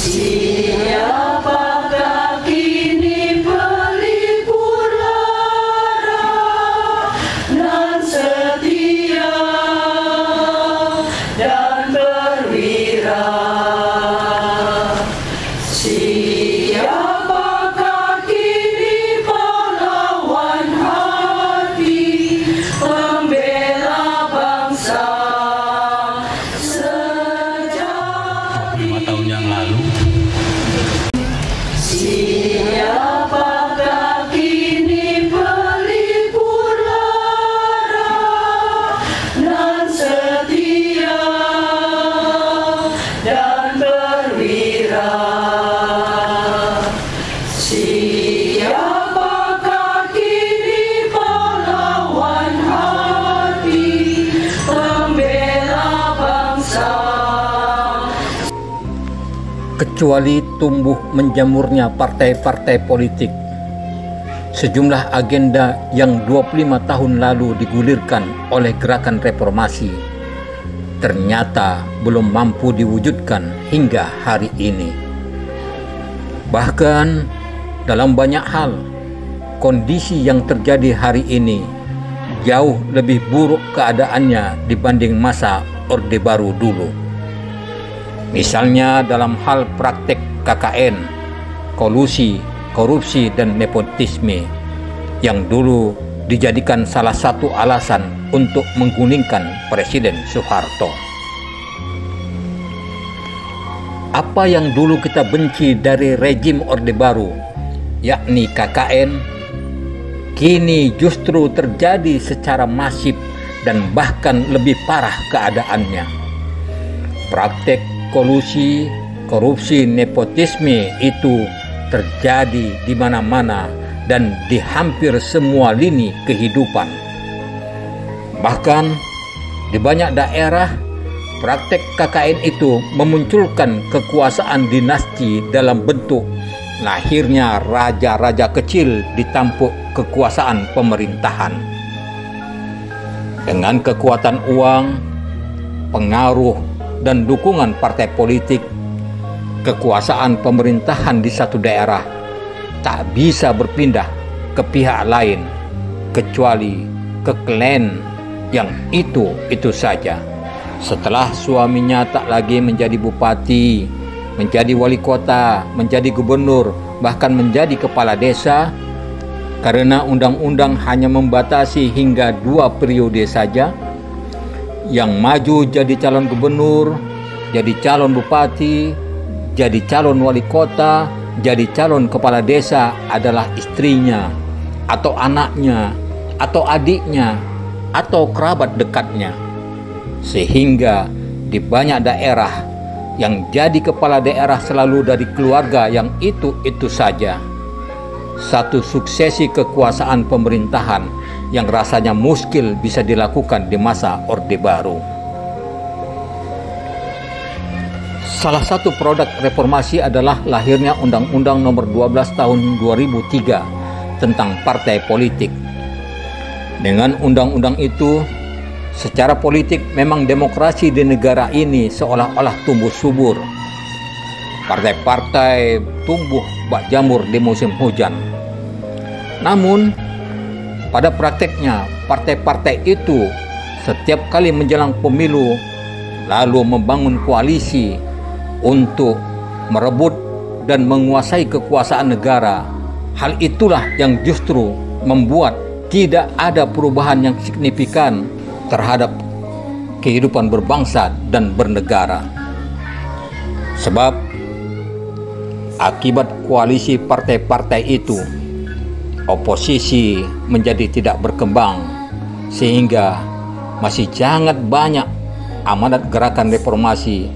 Siapakah kini pelipur lara dan setia dan berwira? Siapakah kini pahlawan hati, pembela bangsa sejati? 5 tahun yang lalu. Siapakah kini pelipur lara dan setia dan berwira? Siapakah kini pahlawan hati, pembela bangsa? Kecuali tumbuh menjamurnya partai-partai politik, sejumlah agenda yang 25 tahun lalu digulirkan oleh gerakan reformasi ternyata belum mampu diwujudkan hingga hari ini. Bahkan dalam banyak hal, kondisi yang terjadi hari ini jauh lebih buruk keadaannya dibanding masa Orde Baru dulu. Misalnya dalam hal praktek KKN, kolusi, korupsi, dan nepotisme yang dulu dijadikan salah satu alasan untuk menggulingkan Presiden Soeharto. Apa yang dulu kita benci dari rejim Orde Baru, yakni KKN, kini justru terjadi secara masif dan bahkan lebih parah keadaannya. Praktek kolusi, korupsi, nepotisme itu terjadi di mana-mana dan di hampir semua lini kehidupan. Bahkan di banyak daerah, praktek KKN itu memunculkan kekuasaan dinasti dalam bentuk lahirnya raja-raja kecil ditampuk kekuasaan pemerintahan. Dengan kekuatan uang, pengaruh, dan dukungan partai politik, kekuasaan pemerintahan di satu daerah tak bisa berpindah ke pihak lain kecuali ke klan yang itu saja. Setelah suaminya tak lagi menjadi bupati, menjadi wali kota, menjadi gubernur, bahkan menjadi kepala desa, karena undang-undang hanya membatasi hingga 2 periode saja, yang maju jadi calon gubernur, jadi calon bupati, jadi calon wali kota, jadi calon kepala desa adalah istrinya, atau anaknya, atau adiknya, atau kerabat dekatnya. Sehingga di banyak daerah yang jadi kepala daerah selalu dari keluarga yang itu saja. Satu suksesi kekuasaan pemerintahan yang rasanya muskil bisa dilakukan di masa Orde Baru. Salah satu produk reformasi adalah lahirnya Undang-Undang Nomor 12 Tahun 2003 tentang partai politik. Dengan undang-undang itu, secara politik memang demokrasi di negara ini seolah-olah tumbuh subur. Partai-partai tumbuh bak jamur di musim hujan. Namun, pada prakteknya, partai-partai itu setiap kali menjelang pemilu lalu membangun koalisi untuk merebut dan menguasai kekuasaan negara. Hal itulah yang justru membuat tidak ada perubahan yang signifikan terhadap kehidupan berbangsa dan bernegara. Sebab akibat koalisi partai-partai itu, oposisi menjadi tidak berkembang, sehingga masih sangat banyak amanat gerakan reformasi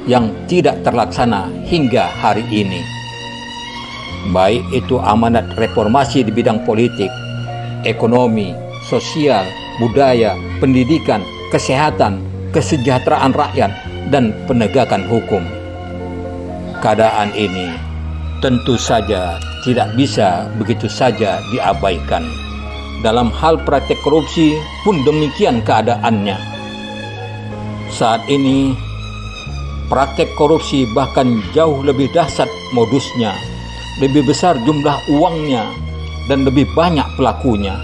yang tidak terlaksana hingga hari ini. Baik itu amanat reformasi di bidang politik, ekonomi, sosial, budaya, pendidikan, kesehatan, kesejahteraan rakyat, dan penegakan hukum. Keadaan ini tentu saja tidak bisa begitu saja diabaikan. Dalam hal praktek korupsi pun demikian keadaannya. Saat ini Praktek korupsi bahkan jauh lebih dahsyat modusnya, lebih besar jumlah uangnya, dan lebih banyak pelakunya.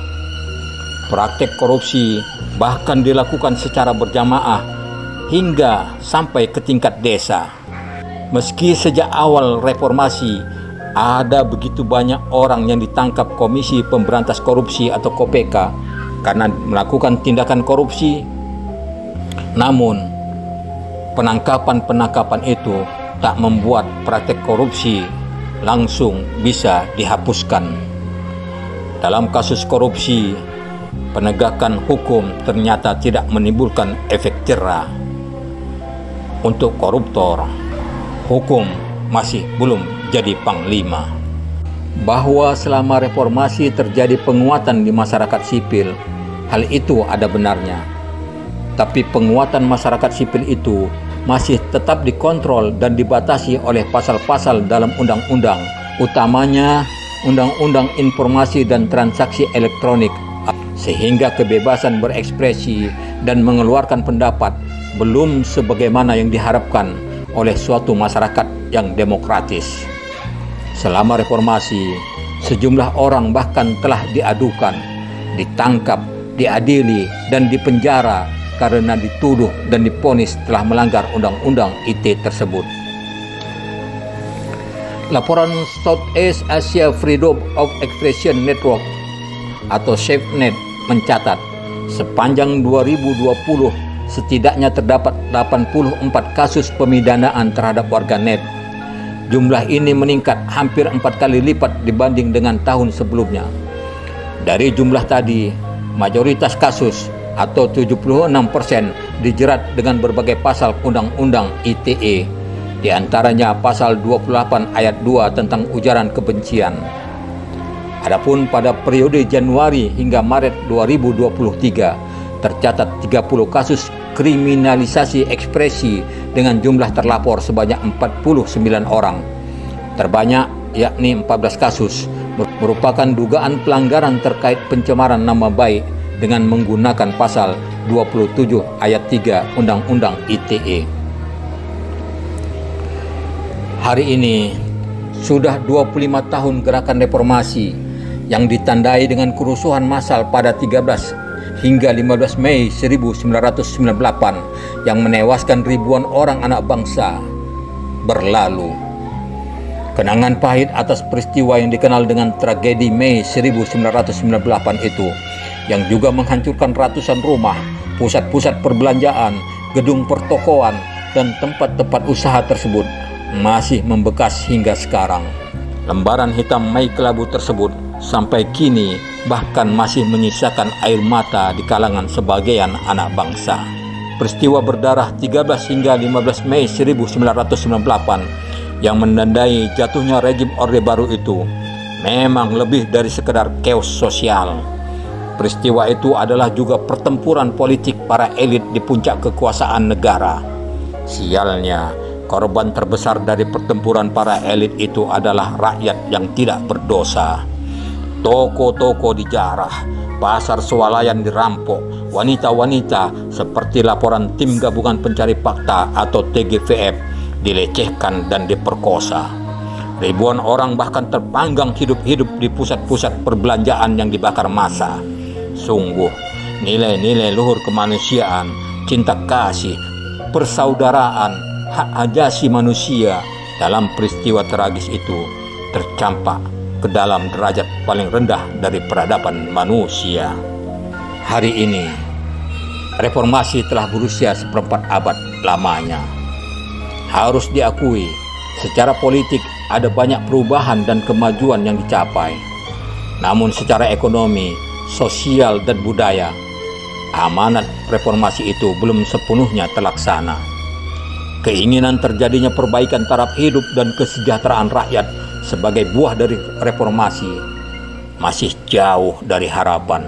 Praktek korupsi bahkan dilakukan secara berjamaah hingga sampai ke tingkat desa. Meski sejak awal reformasi ada begitu banyak orang yang ditangkap Komisi Pemberantas Korupsi atau KPK karena melakukan tindakan korupsi, namun penangkapan itu tak membuat praktek korupsi langsung bisa dihapuskan. Dalam kasus korupsi, penegakan hukum ternyata tidak menimbulkan efek jera. Untuk koruptor, hukum masih belum jadi panglima. Bahwa selama reformasi terjadi penguatan di masyarakat sipil, hal itu ada benarnya. Tapi penguatan masyarakat sipil itu masih tetap dikontrol dan dibatasi oleh pasal-pasal dalam undang-undang, utamanya Undang-Undang Informasi dan Transaksi Elektronik, sehingga kebebasan berekspresi dan mengeluarkan pendapat belum sebagaimana yang diharapkan oleh suatu masyarakat yang demokratis. Selama reformasi, sejumlah orang bahkan telah diadukan, ditangkap, diadili, dan dipenjara karena dituduh dan divonis telah melanggar undang-undang ITE tersebut. Laporan Southeast Asia Freedom of Expression Network atau SafeNet mencatat sepanjang 2020 setidaknya terdapat 84 kasus pemidanaan terhadap warganet. Jumlah ini meningkat hampir 4 kali lipat dibanding dengan tahun sebelumnya. Dari jumlah tadi, mayoritas kasus atau 76% dijerat dengan berbagai pasal undang-undang ITE, di antaranya pasal 28 ayat 2 tentang ujaran kebencian. Adapun pada periode Januari hingga Maret 2023 tercatat 30 kasus kriminalisasi ekspresi dengan jumlah terlapor sebanyak 49 orang. Terbanyak yakni 14 kasus merupakan dugaan pelanggaran terkait pencemaran nama baik dengan menggunakan pasal 27 ayat 3 Undang-Undang ITE. Hari ini sudah 25 tahun gerakan reformasi yang ditandai dengan kerusuhan massal pada 13 hingga 15 Mei 1998 yang menewaskan ribuan orang anak bangsa berlalu. Kenangan pahit atas peristiwa yang dikenal dengan tragedi Mei 1998 itu, yang juga menghancurkan ratusan rumah, pusat-pusat perbelanjaan, gedung pertokoan, dan tempat-tempat usaha tersebut, masih membekas hingga sekarang. Lembaran hitam Mei kelabu tersebut sampai kini bahkan masih menyisakan air mata di kalangan sebagian anak bangsa. Peristiwa berdarah 13 hingga 15 Mei 1998 yang menandai jatuhnya rejim Orde Baru itu memang lebih dari sekedar chaos sosial. Peristiwa itu adalah juga pertempuran politik para elit di puncak kekuasaan negara. Sialnya, korban terbesar dari pertempuran para elit itu adalah rakyat yang tidak berdosa. Toko-toko dijarah, pasar swalayan dirampok, wanita-wanita seperti laporan Tim Gabungan Pencari Fakta atau TGVF dilecehkan dan diperkosa. Ribuan orang bahkan terpanggang hidup-hidup di pusat-pusat perbelanjaan yang dibakar massa. Sungguh, nilai-nilai luhur kemanusiaan, cinta kasih, persaudaraan, hak asasi manusia dalam peristiwa tragis itu tercampak ke dalam derajat paling rendah dari peradaban manusia. Hari ini, reformasi telah berusia seperempat abad lamanya. Harus diakui, secara politik ada banyak perubahan dan kemajuan yang dicapai. Namun secara ekonomi, sosial, dan budaya, amanat reformasi itu belum sepenuhnya terlaksana. Keinginan terjadinya perbaikan taraf hidup dan kesejahteraan rakyat sebagai buah dari reformasi masih jauh dari harapan.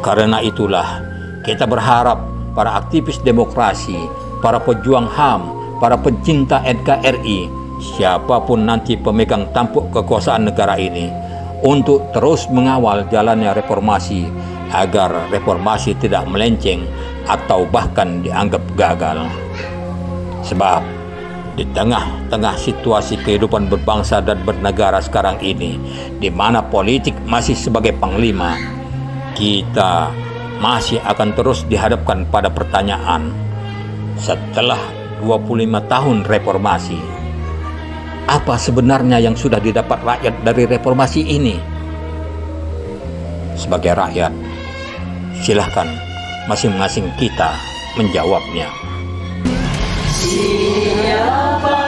Karena itulah kita berharap para aktivis demokrasi, para pejuang HAM, para pencinta NKRI, siapapun nanti pemegang tampuk kekuasaan negara ini, untuk terus mengawal jalannya reformasi agar reformasi tidak melenceng atau bahkan dianggap gagal. Sebab di tengah-tengah situasi kehidupan berbangsa dan bernegara sekarang ini, di mana politik masih sebagai panglima, kita masih akan terus dihadapkan pada pertanyaan, setelah 25 tahun reformasi, apa sebenarnya yang sudah didapat rakyat dari reformasi ini? Sebagai rakyat, silahkan masing-masing kita menjawabnya. Siapa